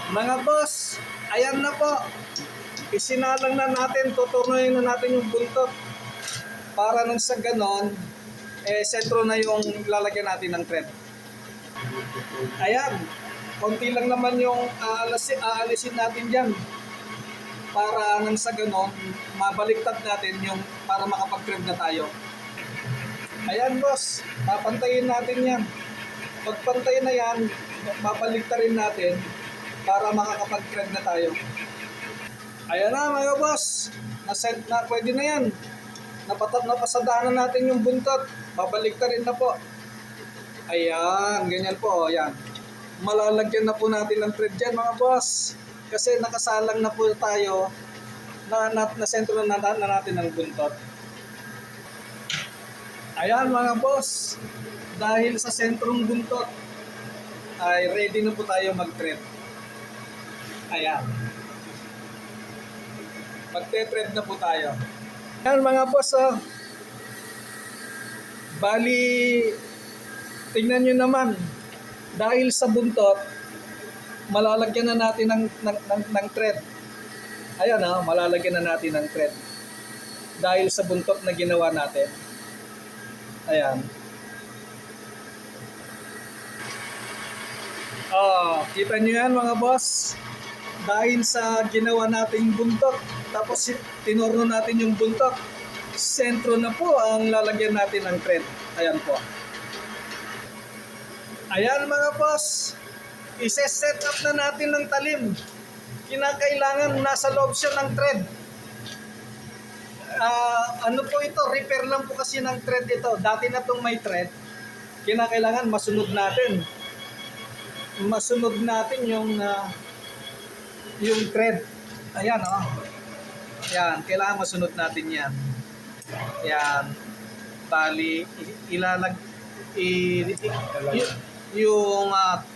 Mga boss, ayan na po. Isinalang na natin, tutunuin na natin yung buntot. Para nang sa ganon, sentro na yung lalagyan natin ng thread. Ayan, konti lang naman yung aalisin natin dyan. Para nang sa ganon, mabaliktad natin yung para makapag-thread na tayo. Ayan boss, papantayin natin yan. Pagpantayin na yan, babaliktarin natin para makakapag-thread na tayo. Ayan na mga boss, na-set na, pwede na yan. Napasadahan na natin yung buntot, babaliktarin na po. Ayan, ganyan po, ayan. Malalagyan na po natin ng thread dyan mga boss. Kasi nakasalang na po tayo na sentro na natin ng buntot. Ayan mga boss, dahil sa sentrong buntot ay ready na po tayo mag-thread. Ayan. Magte-thread na po tayo. Ayan mga boss, bali, tingnan nyo naman, dahil sa buntot, malalagyan na natin ng thread. Ayan malalagyan na natin ng thread. Dahil sa buntot na ginawa natin. Ayan. Kita nyo yan mga boss. Dahil sa ginawa nating buntot, tapos tinorno natin yung buntot, sentro na po ang lalagyan natin ng thread. Ayan po. Ayan mga boss. Ise-set up na natin ng talim. Kinakailangan nasa loob siya ng thread. Ano po ito, repair lang po kasi ng thread ito. Dati na itong may thread, kinakailangan masunod natin. Masunod natin yung thread. Ayan Ayan, kailangan masunod natin yan. Ayan. Bali, yung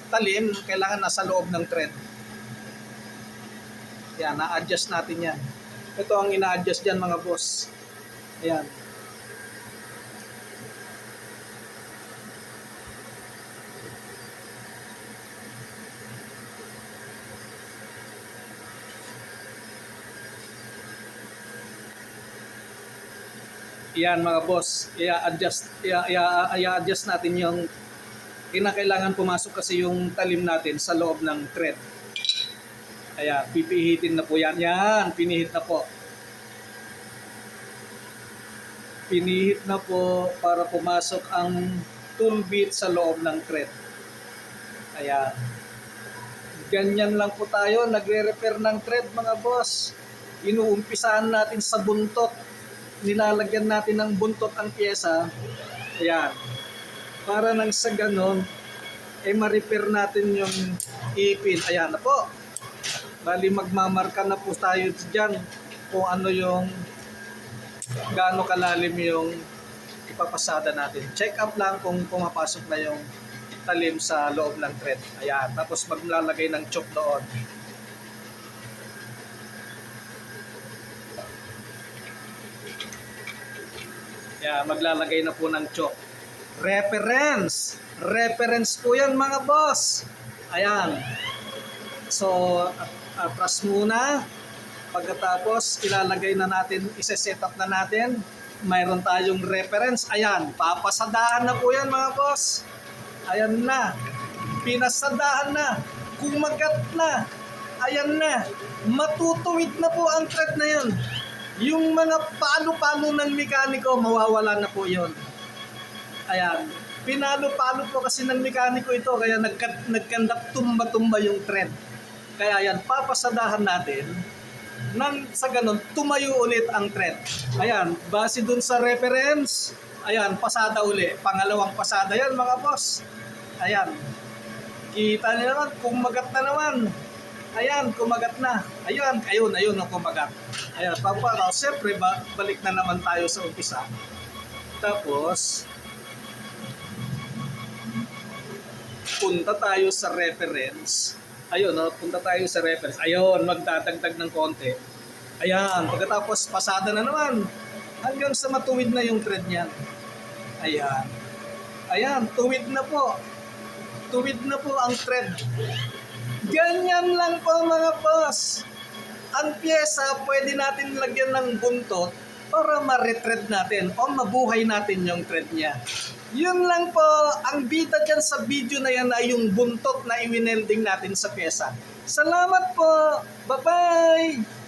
talim, kailangan nasa loob ng thread. Ayan, na-adjust natin yan. Ito ang ina-adjust dyan mga boss. Ayan. Ayan mga boss. I-adjust natin yung kinakailangan pumasok kasi yung talim natin sa loob ng thread. Ayan, pipihitin na po yan. Yan, pinihit na po. Pinihit na po para pumasok ang tool bit sa loob ng thread. Ayan. Ganyan lang po tayo, nagre-repair ng thread mga boss. Inuumpisahan natin sa buntot. Nilalagyan natin ng buntot ang pyesa. Ayan. Para nang sa ganon, ma-repair natin yung ipin. Ayan na po. Bali magmamarka na po tayo dyan kung ano yung gaano kalalim yung ipapasada natin. Check up lang kung pumapasok na yung talim sa loob ng thread. Ayan. Tapos maglalagay ng choke doon. Ayan. Maglalagay na po ng choke. Reference. Reference po yan mga boss. Ayan. So, atras muna. Pagkatapos, ilalagay na natin, isa-set up na natin. Mayroon tayong reference. Ayan, papasadahan na po yan mga boss. Ayan na. Pinasadahan na. Kumagat na. Ayan na. Matutuwid na po ang thread na yan. Yung mga palo-palo ng mekaniko, mawawala na po yun. Ayan. Pinalo-palo po kasi ng mekaniko ito, kaya nagkandak tumba-tumba yung thread. Kaya yan, papasadahan natin nang sa ganun, tumayo ulit ang thread. Ayan, base dun sa reference, ayan, pasada uli. Pangalawang pasada yan mga boss. Ayan, kita niyo naman, kumagat na naman. Ayan, kumagat na. Ayun ang kumagat. Ayan, siyempre, balik na naman tayo sa umpisa. Tapos, punta tayo sa reference. Ayun, punta tayo sa reference. Ayun, magdadagdag ng konti. Ayan, pagkatapos pasada na naman. Hanggang sa matuwid na yung thread niyan. Ayan. Ayan, tuwid na po. Tuwid na po ang thread. Ganyan Yan lang po mga boss. Ang pyesa, pwede natin lagyan ng buntot para ma-retread natin o mabuhay natin yung thread niya. Yun lang po, ang bida dyan sa video na yan ay yung buntot na iwinelding natin sa pyesa. Salamat po! Bye-bye!